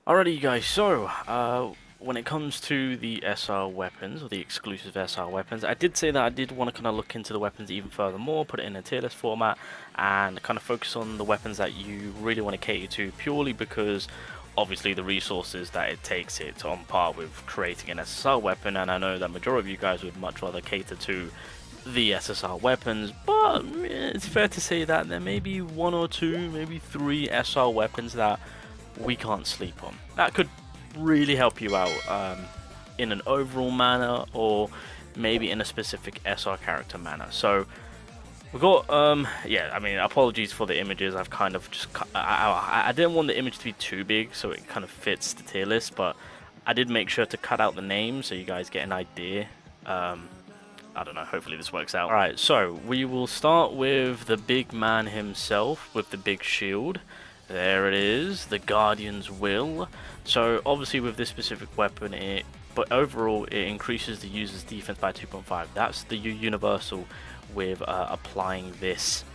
Alrighty, you guys. So, when it comes to the SR weapons, or the exclusive SR weapons, I did say that I did want to kind of look into the weapons even furthermore, put it in a tier list format, and kind of focus on the weapons that you really want to cater to, purely because obviously the resources that it takes, it's on par with creating an SSR weapon, and I know that majority of you guys would much rather cater to the SSR weapons, but it's fair to say that there may be one or two, maybe three SR weapons that we can't sleep on. That could really help you out in an overall manner, or maybe in a specific SR character manner. So we got yeah, I mean, apologies for the images. I've kind of just I didn't want the image to be too big so it kind of fits the tier list, but I did make sure to cut out the name so you guys get an idea. I don't know, hopefully this works out. Alright, so we will start with the big man himself with the big shield. There it is, the Guardian's Will. So obviously with this specific weapon, but overall it increases the user's defense by 2.5. That's the universal with applying this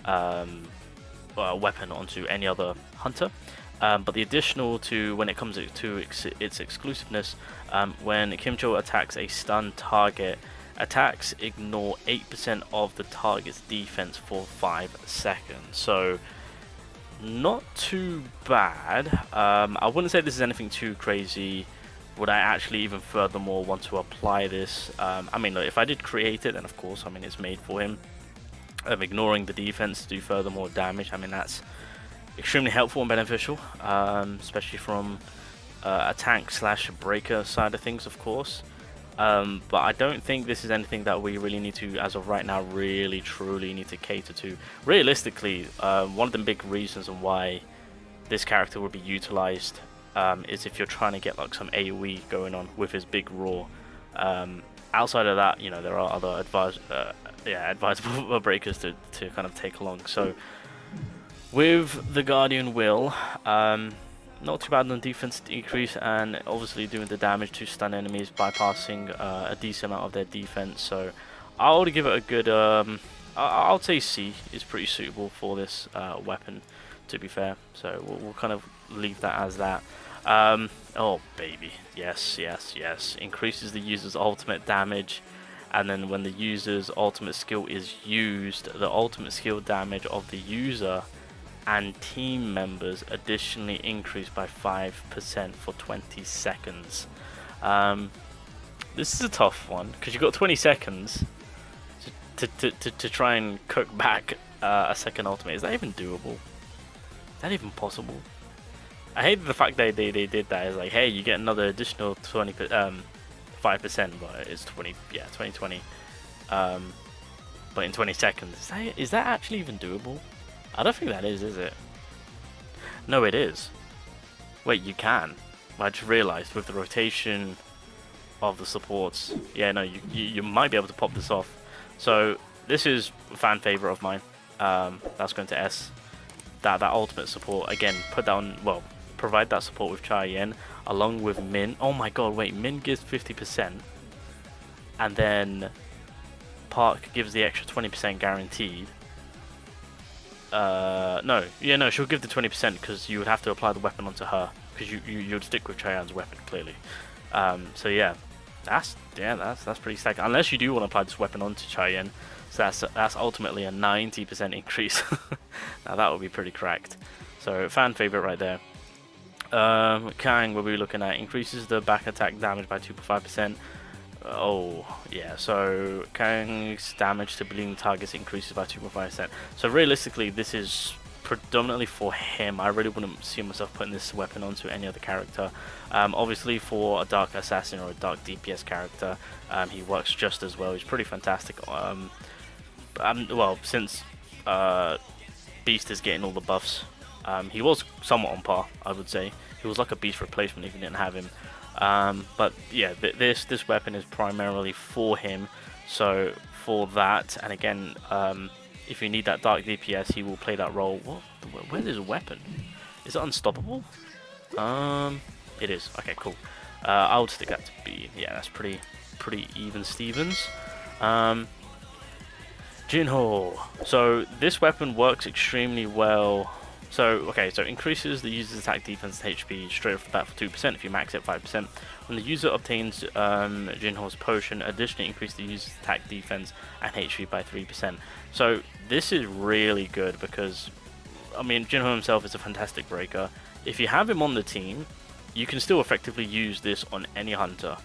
weapon onto any other hunter. But the additional to when it comes to its exclusiveness, when Kimcho attacks a stunned target, attacks ignore 8% of the target's defense for 5 seconds. So not too bad. I wouldn't say this is anything too crazy. Would I actually even furthermore want to apply this? I mean, look, if I did create it, then of course, I mean, it's made for him. Ignoring the defense to do furthermore damage, I mean, that's extremely helpful and beneficial, especially from a tank/breaker side of things, of course. But I don't think this is anything that we really need to, as of right now, really truly need to cater to. Realistically, one of the big reasons on why this character would be utilized is if you're trying to get like some AoE going on with his big roar. Outside of that, you know, there are other advisable breakers to kind of take along. So with the Guardian Will, not too bad on the defense decrease, and obviously doing the damage to stun enemies, bypassing a decent amount of their defense. So I would give it a good, I would say C is pretty suitable for this weapon, to be fair. So we'll kind of leave that as that. Oh baby, yes, increases the user's ultimate damage, and then when the user's ultimate skill is used, the ultimate skill damage of the user and team members additionally increase by 5% for 20 seconds. This is a tough one because you've got 20 seconds to try and cook back a second ultimate. Is that even doable? Is that even possible? I hate the fact that they did that. It's like, hey, you get another additional 5%, but it's 20, yeah, 20. But in 20 seconds, is that actually even doable? I don't think that is it? No, it is. Wait, you can. I just realized with the rotation of the supports, yeah, no, you might be able to pop this off. So this is a fan favorite of mine. That's going to S. That ultimate support again. Put that on. Well, provide that support with Chai Yen along with Min. Oh my God! Wait, Min gives 50%, and then Park gives the extra 20% guaranteed. No, she'll give the 20% because you would have to apply the weapon onto her, because you'd stick with Cheyenne's weapon clearly. So yeah, that's pretty stacked. Unless you do want to apply this weapon onto Cheyenne, so that's ultimately a 90% increase. Now that would be pretty cracked. So fan favorite right there. Kang, we'll be looking at increases the back attack damage by 2.5%. Oh yeah, so Kang's damage to bleeding targets increases by 2.5%. So realistically, this is predominantly for him. I really wouldn't see myself putting this weapon onto any other character. Obviously for a dark assassin or a dark DPS character, he works just as well. He's pretty fantastic. Well, since Beast is getting all the buffs, he was somewhat on par, I would say. He was like a Beast replacement if you didn't have him. But yeah, this weapon is primarily for him. So for that, and again, if you need that dark DPS, he will play that role. Where's his weapon? Is it unstoppable? It is. Okay, cool. I would stick that to B. Yeah, that's pretty even Stevens. Jinho. So this weapon works extremely well So, okay, so increases the user's attack, defense, and HP straight off the bat for 2% if you max it 5%. When the user obtains Jinho's potion, additionally increase the user's attack, defense, and HP by 3%. So this is really good because, I mean, Jinho himself is a fantastic breaker. If you have him on the team, you can still effectively use this on any hunter.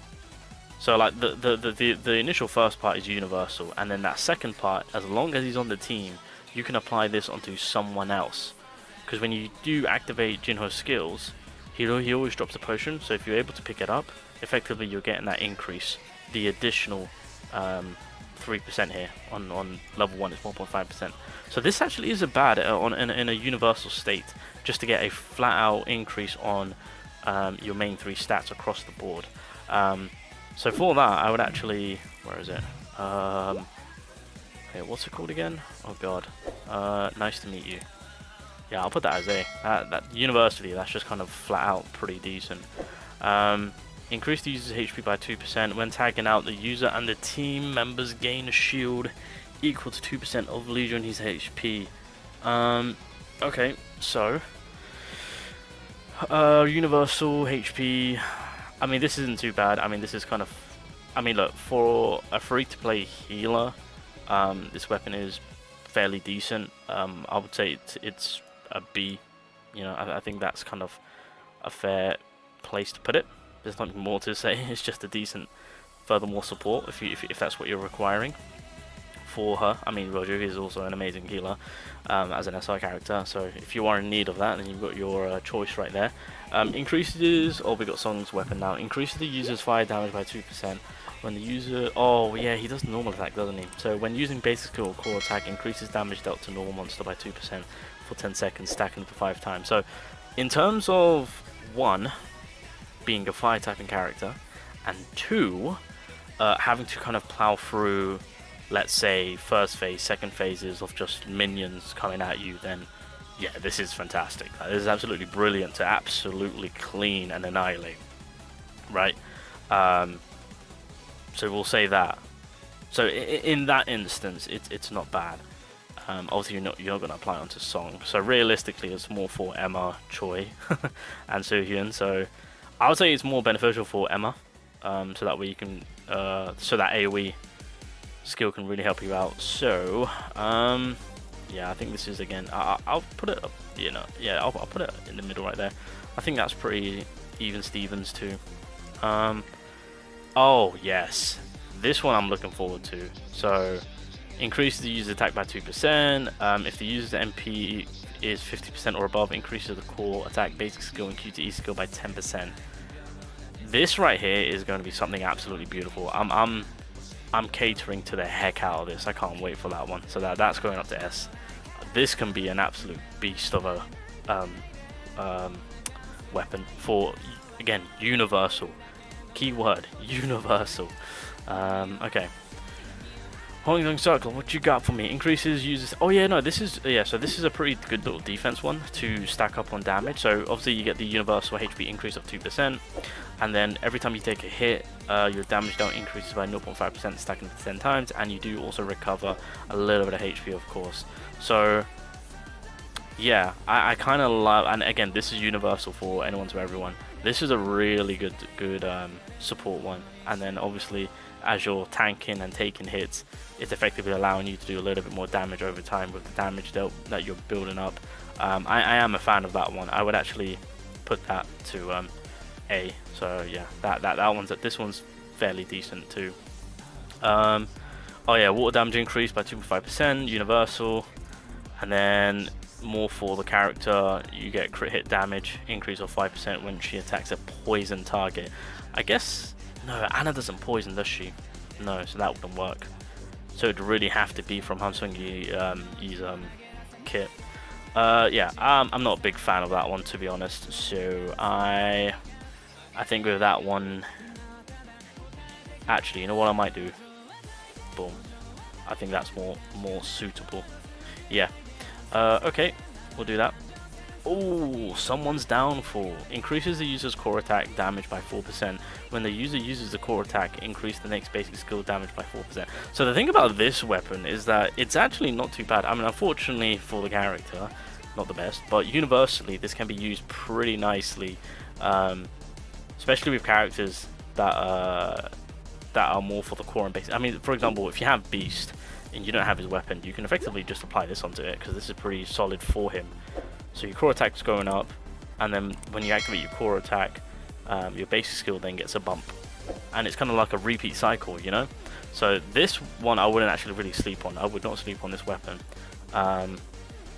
So like the initial first part is universal, and then that second part, as long as he's on the team, you can apply this onto someone else. Because when you do activate Jinho's skills, he always drops a potion, so if you're able to pick it up, effectively you're getting that increase, the additional 3% here. On level 1 is 1.5%. So this actually isn't bad in a universal state, just to get a flat out increase on your main 3 stats across the board. So for that, I would actually, where is it? Okay, what's it called again? Oh god, nice to meet you. Yeah, I'll put that as A. That university, that's just kind of flat out pretty decent. Increase the user's HP by 2%. When tagging out, the user and the team members gain a shield equal to 2% of Legion his HP. Okay, so universal HP. I mean, this isn't too bad. I mean, this is kind of, I mean, look, for a free-to-play healer, this weapon is fairly decent. I would say it's a B. You know, I think that's kind of a fair place to put it. There's nothing more to say. It's just a decent, furthermore support if that's what you're requiring for her. I mean, Roger is also an amazing healer as an SR character, so if you are in need of that, then you've got your choice right there. Increases, oh, we got Song's weapon now. Increases the user's fire damage by 2%. When the user, oh yeah, he does normal attack, doesn't he? So when using basic skill or core attack, increases damage dealt to normal monster by 2% for 10 seconds, stacking for 5 times. So in terms of 1, being a fire typing character, and 2, having to kind of plow through, let's say, first phase, second phases of just minions coming at you, then yeah, this is fantastic. This is absolutely brilliant to absolutely clean and annihilate, right? So we'll say that. So in that instance, it's not bad. Obviously, you're not going to apply it onto Song. So realistically, it's more for Emma, Choi, and Soohyun. So I would say it's more beneficial for Emma, so that way you can, so that AOE skill can really help you out. So yeah, I think this is, again, I'll put it up, you know, yeah, I'll put it in the middle right there. I think that's pretty even Stevens too. Oh yes, this one I'm looking forward to. So increase the user's attack by 2%. If the user's MP is 50% or above, increases the core attack, basic skill, and QTE skill by 10%. This right here is going to be something absolutely beautiful. I'm catering to the heck out of this. I can't wait for that one. So that's going up to S. This can be an absolute beast of a weapon for, again, universal. Keyword, universal. Okay. Holding circle, what you got for me? Increases users. Oh yeah, no, this is, yeah, so this is a pretty good little defense one to stack up on damage. So obviously you get the universal HP increase of 2%, and then every time you take a hit, your damage down increases by 0.5%, stacking to 10 times, and you do also recover a little bit of HP, of course. So yeah, I kind of love, and again, this is universal for anyone to everyone. This is a really good support one, and then obviously as you're tanking and taking hits, it's effectively allowing you to do a little bit more damage over time with the damage dealt that you're building up. I am a fan of that one. I would actually put that to A. So yeah, this one's fairly decent too. Oh yeah, water damage increase by 2.5%, universal, and then more for the character, you get crit hit damage increase of 5% when she attacks a poison target. I guess, no, Anna doesn't poison, does she? No, so that wouldn't work. So it'd really have to be from Hamsung Yi's kit. Yeah, I'm not a big fan of that one, to be honest. So I think with that one, actually, you know what I might do? Boom. I think that's more suitable. Yeah. Okay, we'll do that. Oh, someone's downfall. Increases the user's core attack damage by 4%. When the user uses the core attack, increase the next basic skill damage by 4%. So the thing about this weapon is that it's actually not too bad. I mean, unfortunately for the character, not the best, but universally this can be used pretty nicely, especially with characters that are more for the core and basic. I mean, for example, if you have Beast and you don't have his weapon, you can effectively just apply this onto it because this is pretty solid for him. So your core attack is going up, and then when you activate your core attack, your basic skill then gets a bump, and it's kind of like a repeat cycle, you know. So this one I wouldn't actually really sleep on. I would not sleep on this weapon.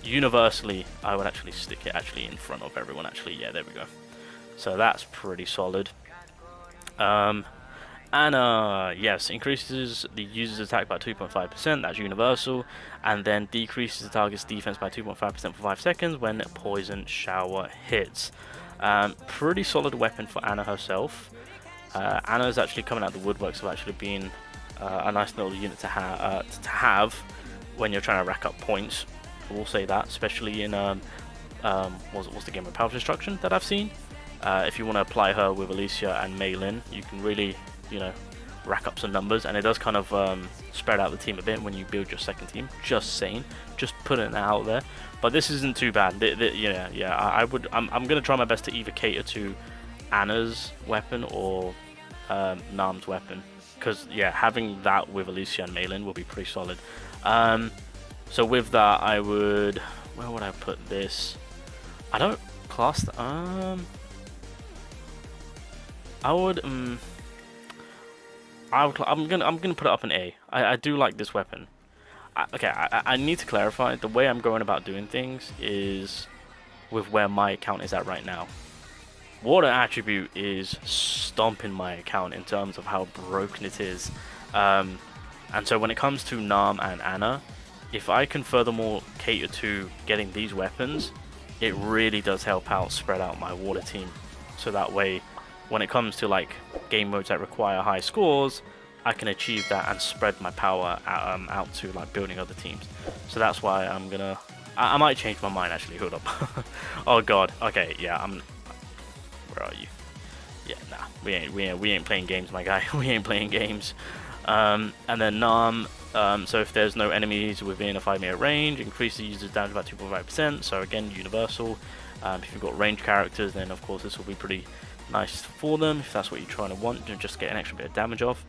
Universally, I would actually stick it actually in front of everyone. Actually, yeah, there we go. So that's pretty solid. Yes, increases the user's attack by 2.5%, that's universal, and then decreases the target's defense by 2.5% for 5 seconds when Poison Shower hits. Pretty solid weapon for Ana herself. Ana is actually coming out the woodworks of actually being a nice little unit to have when you're trying to rack up points. I will say that, especially in what's the game of Power Destruction that I've seen. If you want to apply her with Alicia and Mei Lin, you can really, you know, rack up some numbers, and it does kind of spread out the team a bit when you build your second team. Just saying, just putting it out there. But this isn't too bad. I'm gonna try my best to either cater to Ana's weapon or Nam's weapon, because yeah, having that with Alicia and Mei Lin will be pretty solid. So with that, I would, where would I put this? I don't class the, I'm gonna put it up an A. I do like this weapon. I need to clarify, the way I'm going about doing things is with where my account is at right now. Water attribute is stomping my account in terms of how broken it is. And so when it comes to Nam and Ana, if I can furthermore cater to getting these weapons, it really does help out spread out my water team. So that way, when it comes to like game modes that require high scores, I can achieve that and spread my power out to like building other teams. So that's why I'm gonna, I might change my mind actually. Hold up. Oh god. Okay, yeah. Where are you? Yeah, nah. We ain't playing games, my guy. We ain't playing games. And then Nam. So if there's no enemies within a 5-meter range, increase the user's damage by 2.5%. So again, universal. If you've got range characters, then of course this will be pretty nice for them if that's what you're trying to want, to just get an extra bit of damage off.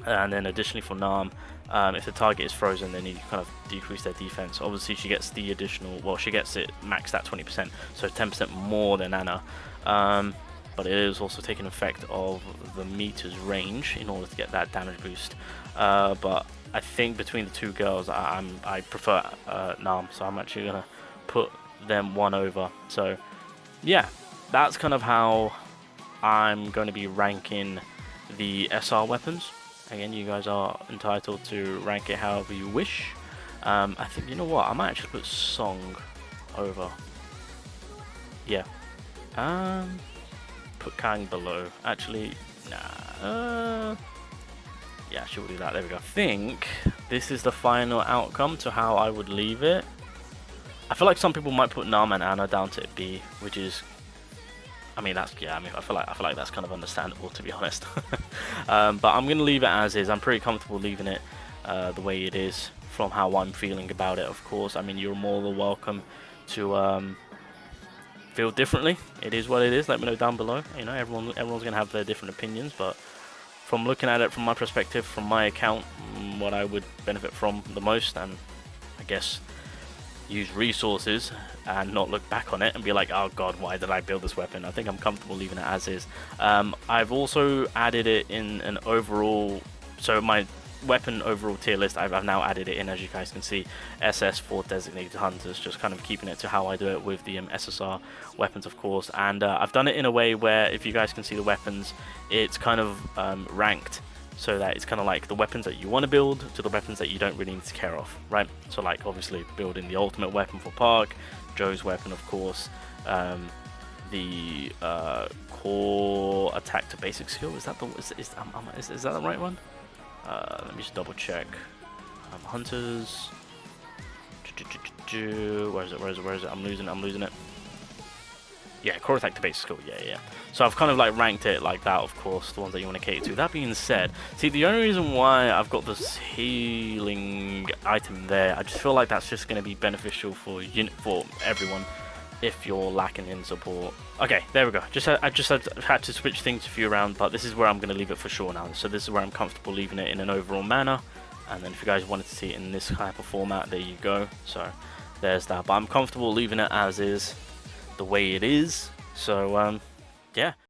And then additionally for Nam, if the target is frozen, then you kind of decrease their defense. Obviously she gets the additional, well, she gets it maxed at 20%, so 10% more than Ana. But it is also taking effect of the meter's range in order to get that damage boost. But I think between the two girls, I prefer Nam, so I'm actually gonna put them one over. So yeah, that's kind of how I'm going to be ranking the SR weapons. Again, you guys are entitled to rank it however you wish. I think, you know what, I might actually put Song over. Yeah. Put Kang below. Actually, nah. Yeah, should we do that? There we go. I think this is the final outcome to how I would leave it. I feel like some people might put Nam and Ana down to B, which is, I mean, that's, yeah, I mean, I feel like that's kind of understandable, to be honest. But I'm gonna leave it as is. I'm pretty comfortable leaving it the way it is from how I'm feeling about it. Of course, I mean, you're more than welcome to feel differently. It is what it is. Let me know down below. You know, everyone's gonna have their different opinions, but from looking at it from my perspective, from my account, what I would benefit from the most, and I guess use resources and not look back on it and be like, oh god, why did I build this weapon? I think I'm comfortable leaving it as is. I've also added it in an overall, so my weapon overall tier list, I've now added it in, as you guys can see, SS for designated hunters, just kind of keeping it to how I do it with the SSR weapons, of course. And I've done it in a way where, if you guys can see the weapons, it's kind of ranked, so that it's kind of like the weapons that you want to build to the weapons that you don't really need to care of, right? So like obviously building the ultimate weapon for Park, Joe's weapon, of course, the core attack to basic skill, is that the right one? Let me just double check. Hunters. Where is it? I'm losing it. Yeah, core attack to base skill, yeah. So I've kind of like ranked it like that, of course, the ones that you want to cater to. That being said, see, the only reason why I've got this healing item there, I just feel like that's just going to be beneficial for everyone if you're lacking in support. Okay, there we go. I just had to switch things a few around, but this is where I'm going to leave it for sure now. So this is where I'm comfortable leaving it in an overall manner. And then if you guys wanted to see it in this type of format, there you go. So there's that. But I'm comfortable leaving it as is, the way it is. So yeah.